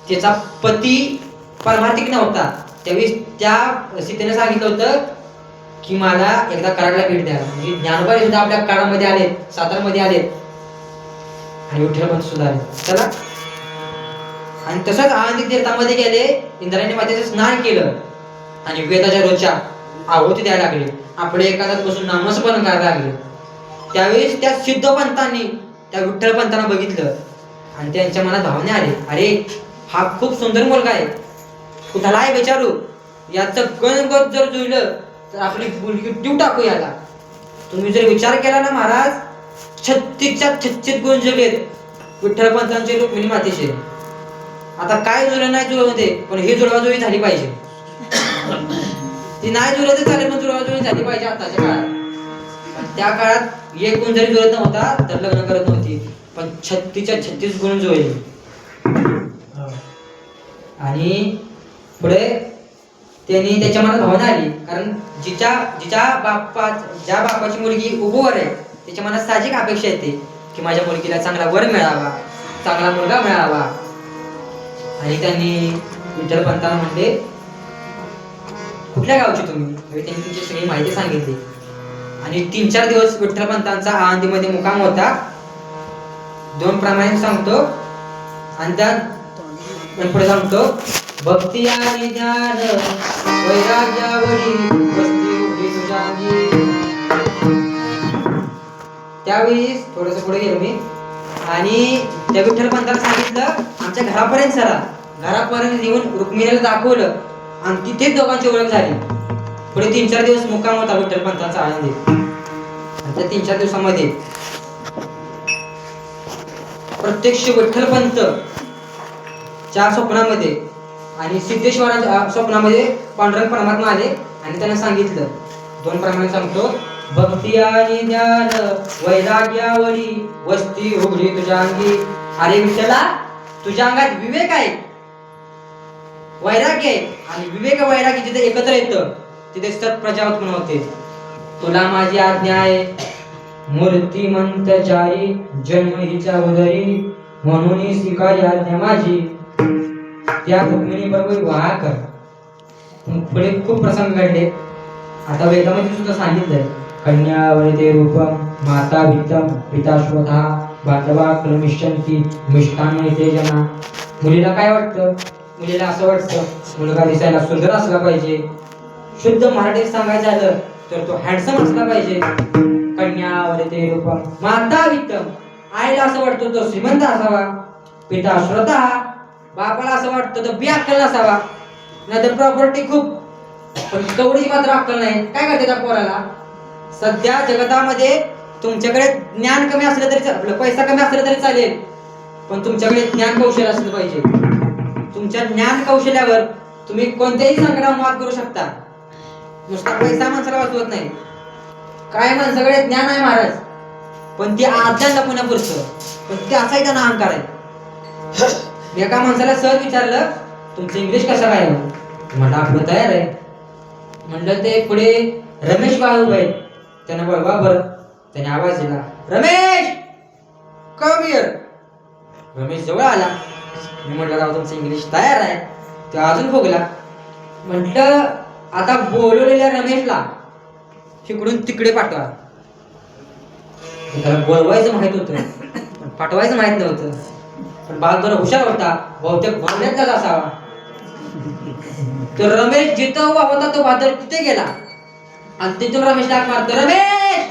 त्याचा पती परमार्थिक नव्हता. त्यावेळी त्या सीतेने सांगितलं होतं की मला एकदा कराडला भेट द्या. म्हणजे ज्ञानोबा सुद्धा आपल्या काळामध्ये आलेत, सातारमध्ये आलेत आणि विठ्ठलपंत सुद्धा आले. चला, आणि तसंच आळंदी तीर्थामध्ये गेले, इंद्रायणी मातेचं स्नान केलं आणि वेदाच्या रोजच्या आहुती द्यायला लागले. आपले एखाद्यात बसून नामस्मरण करायला लागले. त्यावेळेस त्या सिद्धपंतांनी त्या विठ्ठलपंतांना बघितलं आणि त्यांच्या मनात भावने आले, अरे हा खूप सुंदर मुलगा आहे, कुठालाही विचारू, याचं गणगत जर जुळलं तर आपली मुलगी देऊ टाकू याला. तुम्ही जर विचार केला ना महाराज, 36च्या 36 गुण जुळलेत विठ्ठलपंतांचे, रुक्मिणी मातेचे. आता काय जुळलं नाही जुळवते, पण ही जुळवाजुळी झाली पाहिजे. ती नाही जुळत चालेल, पण जुळवाजुळी झाली पाहिजे आताच्या काळात. पण त्या काळात एक गुण जरी जुळत नव्हता तर लग्न करत नव्हती, पण 36च्या 36 गुण जुळले. आणि पुढे त्यांनी त्याच्या मनात भावना आली, कारण ज्या बापाची मुलगी उभोवर आहे त्याच्या मनात साहजिक अपेक्षा येते की माझ्या मुलगीला चांगला वर मिळावा, चांगला मुलगा मिळावा. आणि त्यांनी विठ्ठलपंतांना म्हणले, कुठल्या गावची तुम्ही? त्यांनी तुमची सगळी माहिती सांगितली. आणि 3-4 दिवस विठ्ठलपंतांचा आळंदीमध्ये मुक्काम होता. 2 प्रमाणे सांगतो आणि त्यात पुढे सांगतो, भक्ती आणि ज्ञान वैराग्यावरी वस्ती उभी तुझ्यागी. त्यावेळी थोडस पुढे गेलो मी आणि त्या विठ्ठलपंताला सांगितलं, आमच्या घरापर्यंत चला. घरापर्यंत येऊन रुक्मिणीला दाखवलं आणि तिथेच दोघांची ओळख झाली. पुढे 3-4 दिवस मुक्काम होता विठ्ठलपंतांचा आळंदी. आणि त्या 3-4 दिवसामध्ये प्रत्यक्ष विठ्ठलपंत च्या स्वप्नामध्ये आणि सिद्धेश्वराच्या स्वप्नामध्ये पांडुरंग परमात्मा आले आणि त्यांना सांगितलं, 2 प्रमाणे सांगतो, भक्ती आणि ज्ञान वैराग्यावरी वस्ती उघडी तुझ्या अंगी. अरे विठ्ठला, तुझ्या अंगात विवेक आहे, वैराग्य आहे, आणि विवेक वैराग्य जिथे एकत्र येतं तिथे सत्प्रजा उत्पन्न होते. तुला माझी आज्ञा आहे, मूर्तिमंत चारी जन्म हिच्या उदरी, म्हणून स्वीकारी आज्ञा माझी, त्या रुक्मिणी बरोबर विवाह कर. पुढे खूप प्रसंग घडले. आता वेदामध्ये सुद्धा सांगितलंय, कन्या वरते रूपम माता वित्तम पिता स्वतः बांधवा क्लमिष्यंती मिष्टान येते जना. मुलीला काय वाटतं? मुलीला असं वाटतं मुलगा दिसायला सुंदर असला पाहिजे. शुद्ध मराठीत सांगायचं झालं तर तो हँडसम असला पाहिजे. कन्या वरते रूपम माता वित्तम, आईला असं वाटतं तो श्रीमंत असावा. पिता स्वतः, बापाला असं वाटतं तो बेअक्कल नसावा. नाहीतर प्रॉपर्टी खूप, पण तेवढी मात्र अक्कल नाही. काय करते त्या पोराला? सध्या जगतामध्ये तुमच्याकडे ज्ञान कमी असलं तरी आपलं पैसा कमी असला तरी चालेल, पण तुमच्याकडे ज्ञान कौशल्य असलं पाहिजे. तुमच्या ज्ञान कौशल्यावर तुम्ही कोणत्याही संकटावर मात करू शकता. नुसता पैसा माणसाला वाचवत नाही. काय माणसाकडे ज्ञान आहे महाराज, पण ते आज्ञा लपवण्यापुरतं, पण त्याचाही त्यांना अहंकार आहे. एका माणसाला सहज विचारलं, तुमचं इंग्लिश कसं काय? म्हणलं आपलं तयार आहे. म्हणलं ते पुढे रमेश बाबू आहेत, त्यांना बोलवा बरं. त्याने आवाज दिला, रमेश कम हिअर. रमेश जवळ आला. मी म्हटलं राव तुमचं इंग्लिश तयार आहे. तो अजून फुगला. म्हटलं आता बोलवलेल्या रमेशला तिकडून तिकडे पाठवा. त्याला बोलवायचं माहित होतं, पण पाठवायचं माहित नव्हतं. पण बाल जरा हुशार होता, बहुतेक बोलण्यात झाला असावा. तर रमेश जिथं उभा होता तो बादल तिथे गेला आणि तिथून रमेशला हाक मारतो, रमेश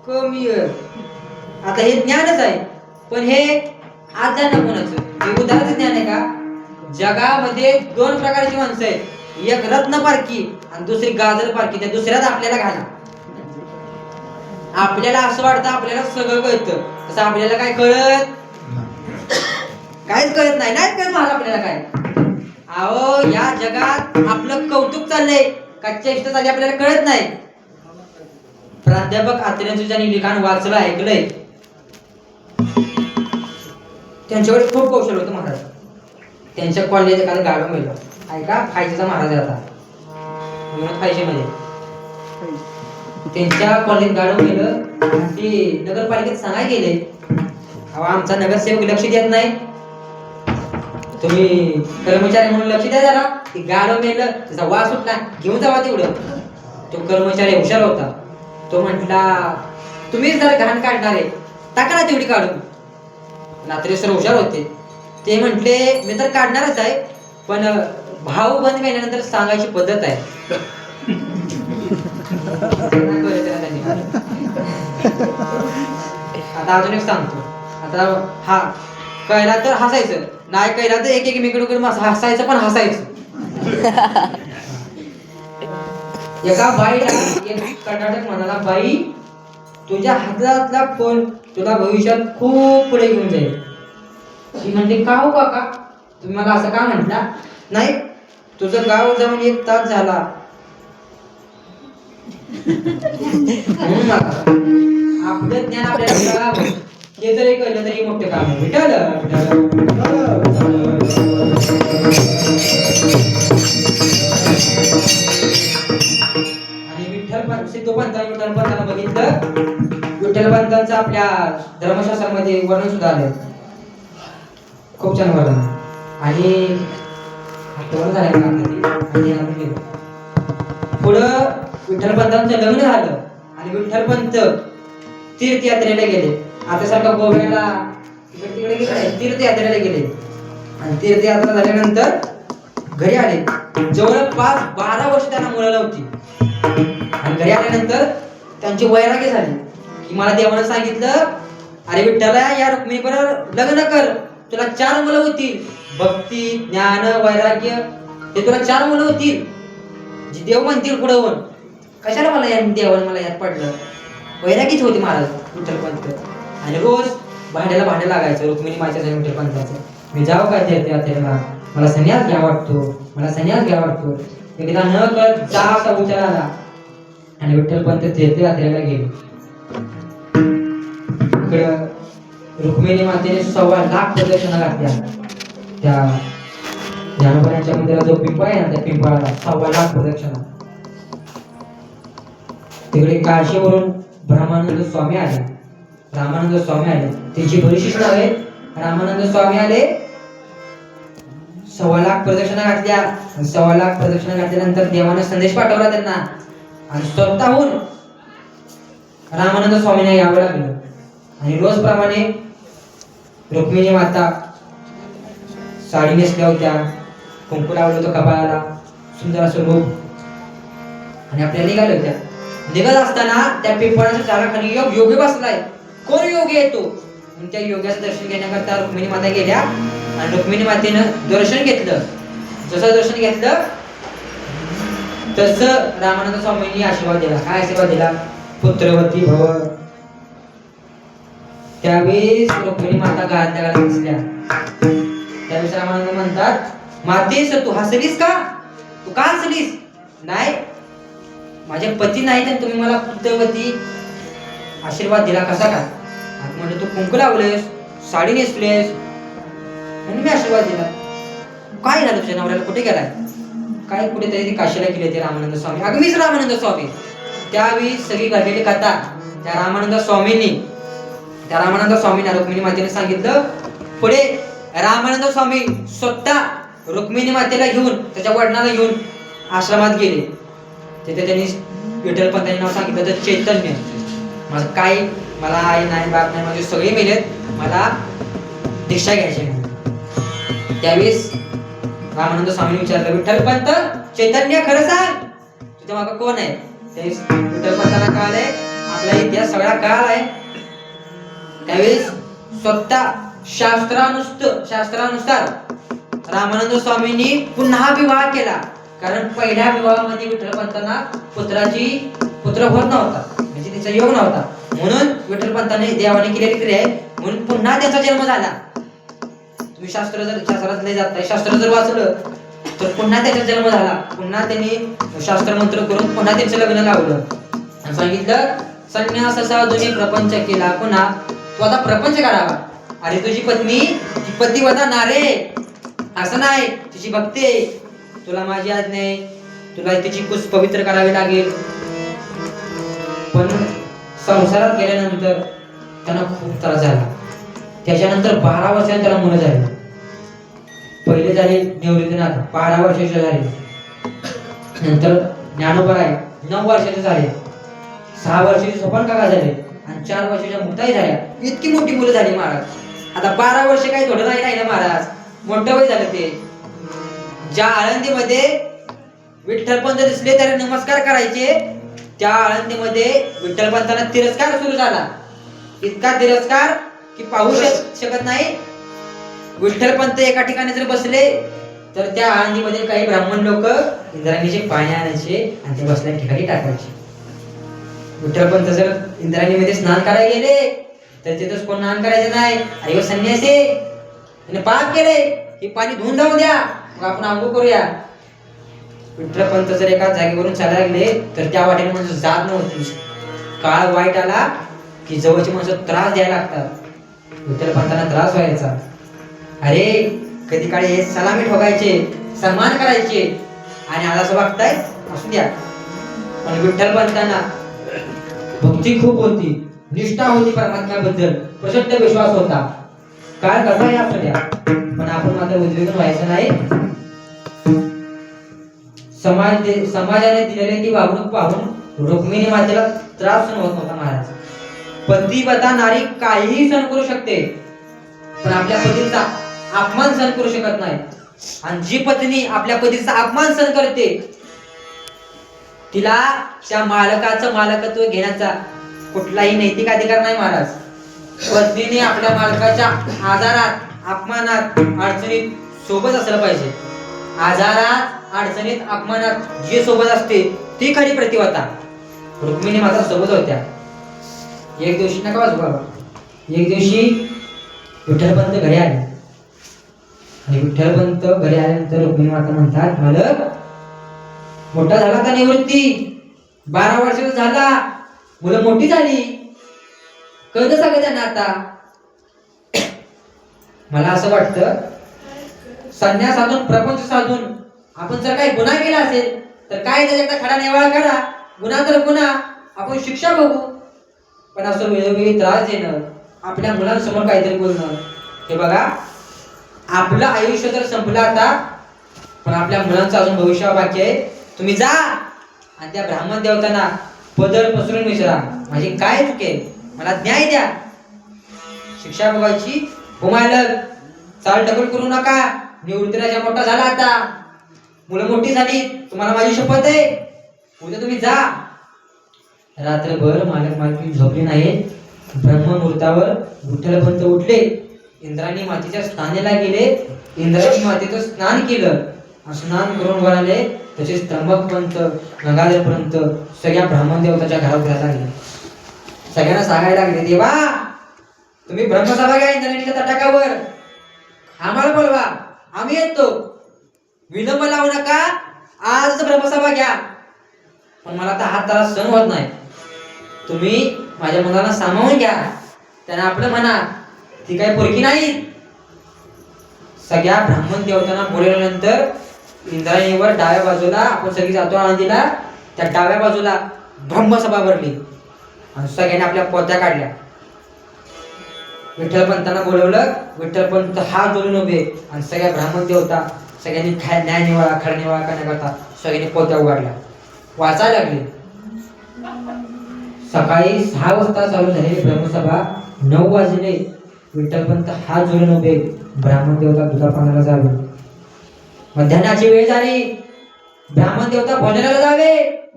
कमी. आता हे ज्ञानच आहे, पण हे आज्ञा कोणाचं? हे उदाहरणाचं ज्ञान आहे का? जगामध्ये 2 प्रकारची माणसं आहेत, एक रत्न पारखी आणि दुसरी गाजर पारखी. त्या दुसऱ्यात आपल्याला घाला. आपल्याला असं वाटतं आपल्याला सगळं कळतं, तसं आपल्याला काय कळत? काहीच कळत नाही. नाहीच कळत मला आपल्याला काय. अहो या जगात आपलं कौतुक चाललंय का चेष्टा चालली आपल्याला कळत नाही. प्राध्यापक आत्रेंचं ज्यांनी लिखाण वाचलं ऐकलंय, त्यांच्याकडे खूप कौशल होतं महाराज. त्यांच्या कॉलेज एखादं गाडून गेलं, ऐका फायजीचा महाराज आता फायजीमध्ये त्यांच्या कॉलेज गाडून गेलं. ते नगरपालिकेत सांगाय गेले, अहो आमचा नगरसेवक लक्ष देत नाही. तुम्ही कर्मचारी म्हणून लक्ष द्या जरा. ती गाडव मेलं, त्याचा वास सुटला, घेऊन जावा तेवढं. तो कर्मचारी हुशार होता. तो म्हटला तुम्हीच जर घाण काढणार आहे, टाका ना तेवढी काढून. नात्रेश्वर हुशार होते. ते म्हटले मी तर काढणारच आहे, पण भाव बंद केल्यानंतर सांगायची पद्धत आहे. आता अजून एक सांगतो. आता हा कळला तर हसायचं, नाही कळला तर एक एकमेकडून हसायचं, पण हसायचं. एका बाईला एक कर्नाटक म्हणाला, बाई तुझ्या हातातला फोन तुला भविष्यात खूप पुढे घेऊन जाईल. ती म्हणते का हो काका, तुम्ही मला असं का म्हटला? नाही, तुझं गाव जाऊन 1 तास झाला म्हणून आपलं ज्ञान आपल्याला कळावं, हे जरी कळलं तरी मोठे काम आहे. विठ्ठल आणि विठ्ठलपंतांना बघितलं. विठ्ठलपंतांचं आपल्या धर्मशास्त्रामध्ये वर्णन सुद्धा आलंय, खूप छान वर्णन. आणि पुढं विठ्ठलपंतांचं लग्न झालं आणि विठ्ठलपंत तीर्थयात्रेला गेले. आता सारखं गोव्याला तिकडे गेले, तीर्थयात्रेला गेले. आणि तीर्थयात्रा झाल्यानंतर घरी आले. जवळपास 12 वर्ष त्यांना मुलं नव्हती. आणि घरी आल्यानंतर त्यांची वैराग्य झाली की मला देवानं सांगितलं, अरे विठ्ठला या रुक्मिणीबरोबर लग्न कर, तुला 4 मुलं होतील. भक्ती, ज्ञान, वैराग्य, हे तुला 4 मुलं होतील, जी देव म्हणतील पुढे होऊन. कशाला मला या देवानं मला यात पडलं? वैरागीच होती महाराज विठ्ठलपंत. आणि रोज भांड्याला भांडे लागायचं रुक्मिणी माच्या विठ्ठलपंताचं. मी जाऊ का तीर्थयात्रेला, मला संन्यास घ्या वाटतो, मला संन्यास घ्या वाटतो. एकदा न कळत जा असा उच्चार आला आणि विठ्ठलपंत तीर्थयात्रेला गेले. इकडं रुक्मिणी मातेने 1.25 लाख प्रदक्षिणा घातल्या. त्या ज्ञानोबाच्या मंदिरात जो पिंपळ आहे ना, त्या पिंपळाला 1.25 लाख प्रदक्षिणा. तिकडे काशीवरून रामानंद स्वामी आले. त्यांची बरीचशीच नाव आहे. रामानंद स्वामी आले, 1.25 लाख प्रदक्षिणा घातल्या. 1.25 लाख प्रदक्षिणा घातल्यानंतर देवाने संदेश पाठवला त्यांना आणि स्वतःहून रामानंद स्वामींना यावं लागलं. आणि रोजप्रमाणे रुक्मिणी माता साडी नेसल्या होत्या, कुंकू लावलं होतं कपाळाला, सुंदर असं रूप, आणि आपल्या निघाल्या होत्या. निघत असताना त्या पिंपळाच्या झाडाखाली योगी बसलाय. कोण योगी आहे तो? त्या योग्याचं दर्शन घेण्याकरता रुक्मिणी माता गेल्या आणि रुक्मिणी मातेनं दर्शन घेतलं. जसं दर्शन घेतलं तसं रामानंद स्वामींनी आशीर्वाद दिला. काय आशीर्वाद दिला? पुत्रवती भव. त्यावेळेस रुक्मिणी माता गाळ्यात दिसल्या. त्यावेळेस रामानंद म्हणतात, मातेस तू हसलीस का? तू का हसलीस? नाही, माझे पती नाही तर तुम्ही मला पुत्रवती आशीर्वाद दिला कसा काय? म्हणजे तू कुंकू लावलेस, साडी नेसलेस म्हणून मी आशीर्वाद दिला. काय झालं तुझ्या नवऱ्याला? कुठे गेलाय? काय कुठेतरी ते काशीला गेले ते रामानंद स्वामी. अगं मीच रामानंद स्वामी. त्यावेळी सगळी घडलेली कथा त्या रामानंद स्वामींना रुक्मिणी मातेने सांगितलं. पुढे रामानंद स्वामी स्वतः रुक्मिणी मातेला घेऊन, त्याच्या वडिलांना घेऊन आश्रमात गेले. तिथे त्यांनी विठ्ठलपंतांनी नाव सांगितलं तर चैतन्य. माझं काय, मला आई नाही, बाप नाही, माझे सगळे मेलेत, मला दीक्षा घ्यायची नाही. त्यावेळेस रामानंद स्वामींनी विचारलं, विठ्ठलपंत चैतन्य खरं सांग, तुझ्या मागं कोण आहे? त्यावेळेस विठ्ठलपंतांना कळालंय आपला इतिहास सगळा कळालाय. त्यावेळेस स्वतः शास्त्रानुसार रामानंद स्वामींनी पुन्हा विवाह केला. कारण पहिल्या विवाहामध्ये विठ्ठलपंतांना पुत्र होत नव्हता, म्हणजे तिचा योग नव्हता. म्हणून विठ्ठलपंतांनी देवाने केलेली क्रिया आहे म्हणून पुन्हा त्यांचा जन्म झाला. तुम्ही शास्त्रात नाही जाताय, शास्त्र जर वाचलं तर पुन्हा त्याचा जन्म झाला. पुन्हा त्यांनी शास्त्र मंत्र करून पुन्हा त्यांचं लग्न लावलं आणि सांगितलं, संन्यास साधूने प्रपंच केला पुन्हा, तू आता प्रपंच करावा. अरे तुझी पत्नी ती पतिव्रता नारे असं नाही, तिची भक्ती आहे, तुला माझी आज्ञा आहे, तुला तिची कुस पवित्र करावी लागेल. पण संसारात गेल्यानंतर त्यांना खूप त्रास झाला. त्याच्यानंतर 12 वर्षांनी त्याला मुलं झाली. पहिले झाले निवृत्तीनाथ 12 वर्षाचे झाले, नंतर ज्ञानोबा आहे 9 वर्षाचे झाले, 6 वर्षाचे सोपान काका झाले आणि 4 वर्षाच्या मुक्ताई झाल्या. इतकी मोठी मुलं झाली महाराज. आता 12 वर्ष काही थोडं नाही ना महाराज, मोठं वय झालं ते. ज्या आळंदीमध्ये विठ्ठलपंत दिसले त्याला नमस्कार करायचे, त्या आळंदीमध्ये विठ्ठलपंतांना तिरस्कार सुरू झाला. इतका तिरस्कार की पाहू शकत नाही. विठ्ठलपंत एका ठिकाणी जर बसले तर त्या आळंदीमध्ये काही ब्राह्मण लोक इंद्रायणीचे पाणी आणायचे आणि ते बसल्या ठिकाणी टाकायचे. विठ्ठलपंत जर इंद्रायणीमध्ये स्नान करायला गेले तर तिथंच कोण स्नान करायचं नाही. अरे व संन्यासी, त्याने पाप केले, हे पाणी धुवून जाऊ द्या, मग आपण आंघोळ करूया. विठ्ठलपंत जर एका जागेवरून चालायला लागले तर त्या वाटेने माणसं जात नव्हती. काळ वाईट आला की जवळची माणसं त्रास द्यायला लागतात. विठ्ठलपंतांना त्रास व्हायचा. अरे कधी काळी हे सलामी ठोकायचे, सन्मान करायचे आणि आज असं वागताय, असू द्या. पण विठ्ठलपंतांना भक्ती खूप होती, निष्ठा होती परमात्म्याबद्दल, प्रचंड विश्वास होता. काळ कसाही असू द्या, पण आपण मात्र उद्विग्न व्हायचं नाही. समाजाने दिलेली ती वागणूक पाहून रुक्मिणी मातेला त्रास सहन होत नव्हता महाराज. पतिव्रता नारी काहीही सहन करू शकते, पण आपल्या पतीचा अपमान सहन करू शकत नाही. आणि जी पत्नी आपल्या पतीचा अपमान सहन करते तिला त्या मालकाचं मालकत्व घेण्याचा कुठलाही नैतिक अधिकार नाही महाराज. पत्नीने आपल्या मालकाच्या आजारात, अपमानात, अडचणीत सोबत असलं पाहिजे. आजारात, अडचणीत, अपमानात जे सोबत असते ती खरी प्रतिव्रता. रुक्मिणी माता सोबत होत्या. एक दिवशी नका वाजू बाबा, एक दिवशी विठ्ठलपंत घरी आले आणि विठ्ठलपंत घरी आल्यानंतर रुक्मिणी माता म्हणतात, मालक मोठा झाला का निवृत्ती, 12 वर्षाचा झाला, मुलं मोठी झाली, कळतं सगळं त्यांना आता. मला असं वाटतं संन्यास साधून, प्रपंच साधून आपण जर काही गुन्हा केला असेल तर काय त्याच्याकडे खडा निवाळा करा, गुन्हा तर गुन्हा, आपण शिक्षा बघू. पण असं वेळोवेळी त्रास देणं, आपल्या मुलांसमोर काहीतरी बोलणं, हे बघा आपलं आयुष्य तर संपलं आता, पण आपल्या मुलांचं अजून भविष्य बाकी आहे. तुम्ही जा आणि त्या ब्राह्मण देवतांना पदर पसरून विचारा, माझी काय चुके, मला न्याय द्या. शिक्षा बघायची. हो मालक, चाल ढकल करू नका, निवृत्तीराजा मोठा झाला आता, मुलं मोठी झाली, तुम्हाला माझी शपथ आहे, उद्या तुम्ही जा. रात्रभर मालक मालकी झोपली नाही. ब्रह्ममुहूर्तावर विठ्ठलपंत उठले, इंद्रायणी मातेच्या स्नानाला गेले, इंद्रायणी मातेचं स्नान केलं, स्नान करून वर आले. तसेच त्र्यंबकपंत, गंगाधरपंत सगळ्या ब्राह्मण देवताच्या घरात घ्यायला लागले. सगळ्यांना सांगायला लागले, देवा तुम्ही ब्रह्मसभा घ्या इंद्रायणीच्या तटाकावर, आम्हाला बोलवा, आम्ही येतो, विलंब लावू नका, आज ब्रह्मसभा घ्या. पण मला तर हा त्रास सहन होत नाही, तुम्ही माझ्या मुलांना सामावून घ्या, त्यांना आपलं म्हणा, ती काही पोरकी नाही. सगळ्या ब्राह्मण देवतांना बोलवल्यानंतर इंद्रायणीवर डाव्या बाजूला, आपण सगळी जातो आळंदीला, त्या डाव्या बाजूला ब्रह्मसभा भरली आणि सगळ्यांनी आपल्या पोत्या काढल्या. विठ्ठलपंतांना बोलवलं. विठ्ठलपंत हात जोडून उभे आणि सगळ्या ब्राह्मण देवता सगळ्यांनी न्याय निवाळा, खरा निवाळा करण्याकरता सगळ्यांनी पोत्या उघडल्या, वाचायला लागले. सकाळी 6 वाजता चालू झालेली ब्रह्मसभा 9 वाजले. विठ्ठलपंत हात जोडून उभे, ब्राह्मण देवता दुधापानाला जावे. मध्यान्हाची वेळ झाली, ब्राह्मण देवता भोजनाला जावे,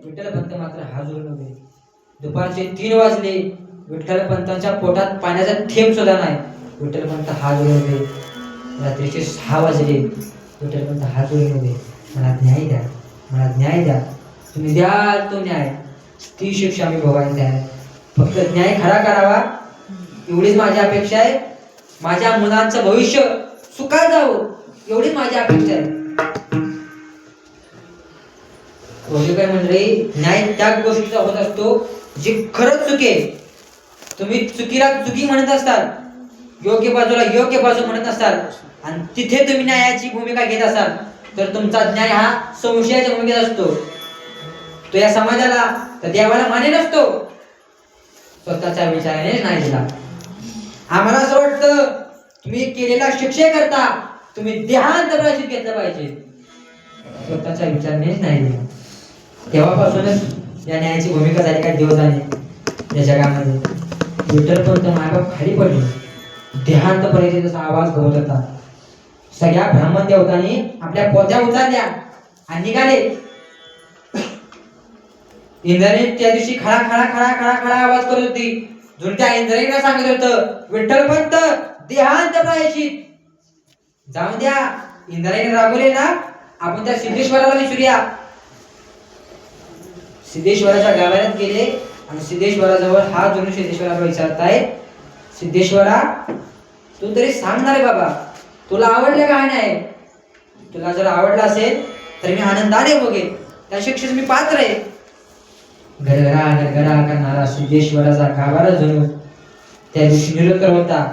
विठ्ठलपंत मात्र हात जोडून उभे. दुपारचे 3 वाजले, विठ्ठलपंतांच्या पोटात पाण्याचा थेंब सुद्धा नाही, विठ्ठलपंत हात जोडून उभे. रात्रीचे 6 वाजले, विठ्ठलपंत हात जोडून उभे, मला न्याय द्या, मला न्याय द्या, तुम्ही द्याल तो न्याय, ती शिक्षा मी भोगायला तयार, फक्त न्याय खरा करावा एवढीच माझी अपेक्षा आहे. माझ्या मुलांचं भविष्य सुखात जावं एवढीच माझी अपेक्षा आहे. काय मंडळी, न्याय त्या गोष्टीचा होत असतो जी खरंच चुके. तुम्ही चुकीला चुकी म्हणत असताल, योग्य बाजूला योग्य बाजू म्हणत असाल आणि तिथे तुम्ही न्यायाची भूमिका घेत असाल तर तुमचा न्याय हा संशयाच्या भूमिकेत असतो. तो या समाजाला, त्या देवाला मान्य नसतो, स्वतःच्या विचाराने नाही दिला. आम्हाला असं वाटतं तुम्ही केलेला शिक्षे करता तुम्ही देहांत प्रायश्चित घेतलं पाहिजे. स्वतःचा विचार नाही. तेव्हापासूनच या न्यायाची भूमिका झाली काय देवताने या जगामध्ये. विठ्ठलपंत मायबाप खाली पडले. देहांत प्रायश्चिताचा आवाज गवत होता. सगळ्या ब्राह्मण देवतांनी आपल्या पोत्या उचलल्या आणि निघाले. इंद्राणी त्या दिवशी खळा खळा खळा खळा खळा आवाज करत होती. झुलत्या इंद्राणीला सांगत होतं, विठ्ठलपंत देहांत प्रायश्चित. जाऊन द्या, इंद्राणी रागवले ना, आपण त्या सिद्धेश्वराला विचारूया. सिद्धेश्वराच्या गाभाऱ्यात गेले आणि सिद्धेश्वराजवळ हात जोडून सिद्धेश्वराला विचारताय, सिद्धेश्वरा तू तरी सांगणार बाबा, तुला आवडलं का नाही? तुला जर आवडलं असेल तर मी आनंदाने बघेन, त्या शिक्षेस मी पात्र आहे. गरगरा गरगरा करणारा सिद्धेश्वराचा गाभारा जणू त्या दिवशी निरुत्तर होता.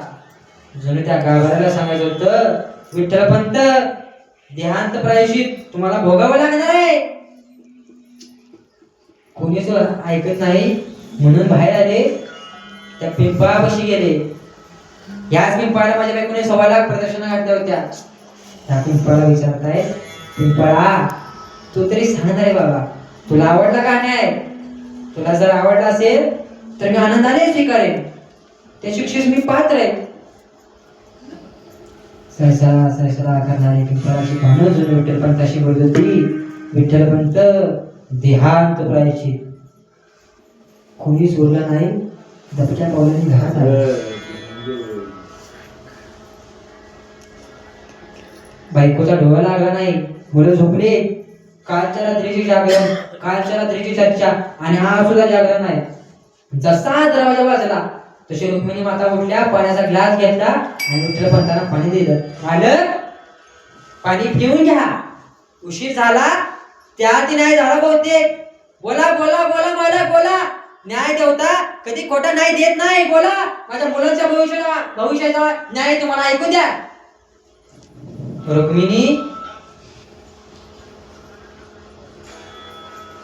जणू त्या गाभाऱ्याला सांगायचं होतं, विठ्ठलपंत देहांत प्रायश्चित तुम्हाला भोगावं लागणार आहे. कोणीच ऐकत नाही म्हणून बाहेर आले. त्या पिंपळापाशी गेले. याच पिंपळाला माझ्या बायकोने 1.25 लाख प्रदर्शना घातल्या होत्या. त्या पिंपळाला विचारताय, पिंपळा तू तरी सांगणार आहे बाबा, तुला आवडला का नाही? तुला जर आवडला असेल तर मी आनंदाने स्वीकारेन, त्या शिक्षेस मी पात्र आहे. सरसरा सरसरा करणारी पिंपळाची पानं जुनी विठ्ठलपंताशी बोलत होती, विठ्ठलपंत देहांत प्रायश्चित. कोणीच बोललं नाही. दबक्या पावलांनी घरात आले. बायकोचा डोळा लागला नाही. मुलं झोपले. कालच्या रात्रीची जागरण, कालच्या रात्रीची चर्चा आणि हा सुद्धा जागरण आहे. जसा दरवाजा वाजला तशी रुक्मिणी माता उठल्या, पाण्याचा ग्लास घेतला आणि विठ्ठलपंतांना पाणी दिलं. मालक पाणी पिऊन घ्या, उशीर झाला. त्याआधी नाही झाला बहुतेक. बोला बोला बोला मालक बोला. न्याय देवता कधी खोटा नाही देत नाही. बोला, माझ्या मुलांच्या भविष्याचा न्याय तुम्हाला ऐकून द्या. रुक्मिणी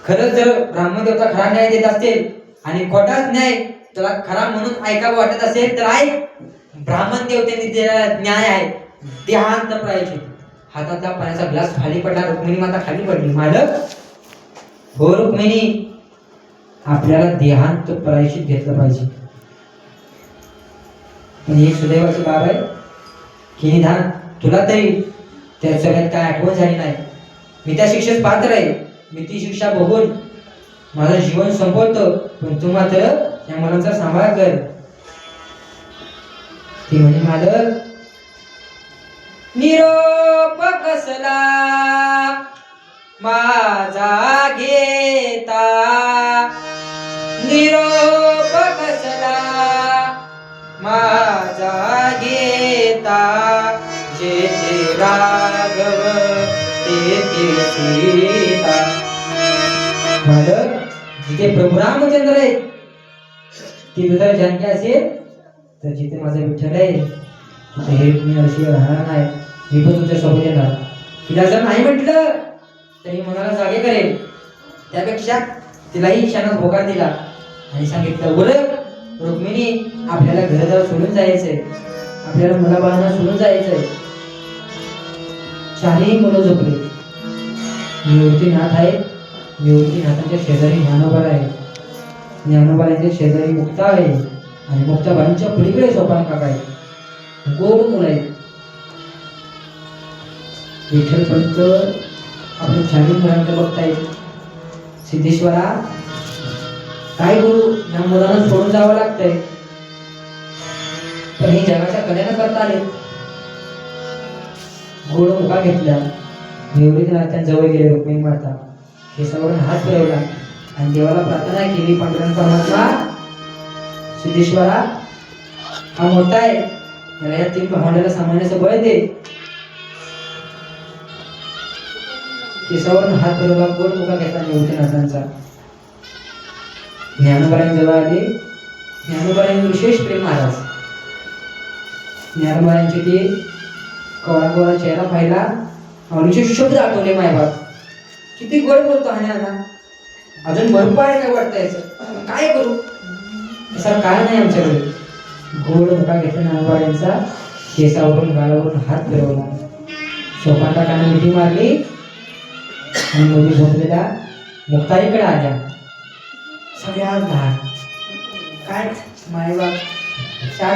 खरंच जर ब्राह्मण देवता खरा न्याय देत असेल आणि खोटाच न्याय तुला खरा म्हणून ऐकावं वाटत असेल तर ऐक. ब्राह्मण देवतेने दिलेला न्याय आहे देहांत प्रायश्चित. हातातला पाण्याचा ग्लास खाली पडला. रुक्मिणी माता खाली पडली. मालक हो रुक्मिणी, आपल्याला देहांत प्रायश्चित घेतलं पाहिजे. पण एक सुदैवाची बाब आहे की निदान तुला तरी त्या सगळ्यात काय आठवण झाली नाही. मी त्या शिक्षेस पात्र आहे. मी ती शिक्षा बघून माझं जीवन संपवतो, पण तू मात्र या मुलांचा सांभाळ कर. ती म्हणजे मालक निरोप कसला माझा घेता, निरोप कसला माझा घेता, जेथे राघव तेथे सीता. मालक जिथे प्रभू रामचंद्र आहे तिथे जर जानकी असेल तर जिथे माझा विठ्ठल आहे तिथे हे तुम्ही अशी राहणार नाही. मी पण तुमच्या सोबत येणार. तिला जर नाही म्हटलं तरी मनाला जागे करेल. त्यापेक्षा तिलाही क्षणात होकार दिला आणि सांगितलं, उरक रुक्मिणी, आपल्याला घरदार सोडून जायचंय, आपल्याला मुलाबाळांना सोडून जायचंय. चारही मुलं झोपले. निवृत्तीनाथ आहे. निवृत्तीनाथांच्या शेजारी ज्ञानोबा आहे. ज्ञानोबाच्या शेजारी मुक्ता आहे आणि मुक्ताबाईंच्या पलीकडे सोपान काका आहे. गोड मुलं आहेत. विठ्ठलपंत आपल्या चारही मुलांकडे बघतायत. सिद्धेश्वरा काय करू, या मुलांना सोडून जावं लागतंय, पण हे जगाच्या कल्याण करता आले. गोड मुका घेतला. निवृत्तीनाथांजवळ गेले. रुक्मिणी माता केसावरून हात फिरवला आणि देवाला प्रार्थना केली, पांडुरंग परमात्मा, सिद्धेश्वरा हा मोठा आहे, याला या 3 भावंडाला सांभाळण्याचं बळ दे. केसावरून हात फिरवला. गोड मुका घेतला निवृत्तीनाथांचा. ज्ञानोबाईंजवळ आले. ज्ञानोबाईंवर विशेष प्रेम महाराज. ज्ञानोबाईंचे ते कोवळा कोवळा चेहरा पाहिला, आवडीचे शब्द आठवले. मायबाप किती गोड बोलतो हा ज्ञाना. अजून भरपूर आहे काय वाटतं याचं, काय करू, असं काय नाही आमच्याकडे. गोड मुका घेतला ज्ञानोबाईंचा. केसावरून गालावरून हात फिरवला. सोपान काकाने मिठी मारली आणि मध्ये झोपलेल्या मुक्ताईकडे आल्या. सगळ्या लहान काय मायबाप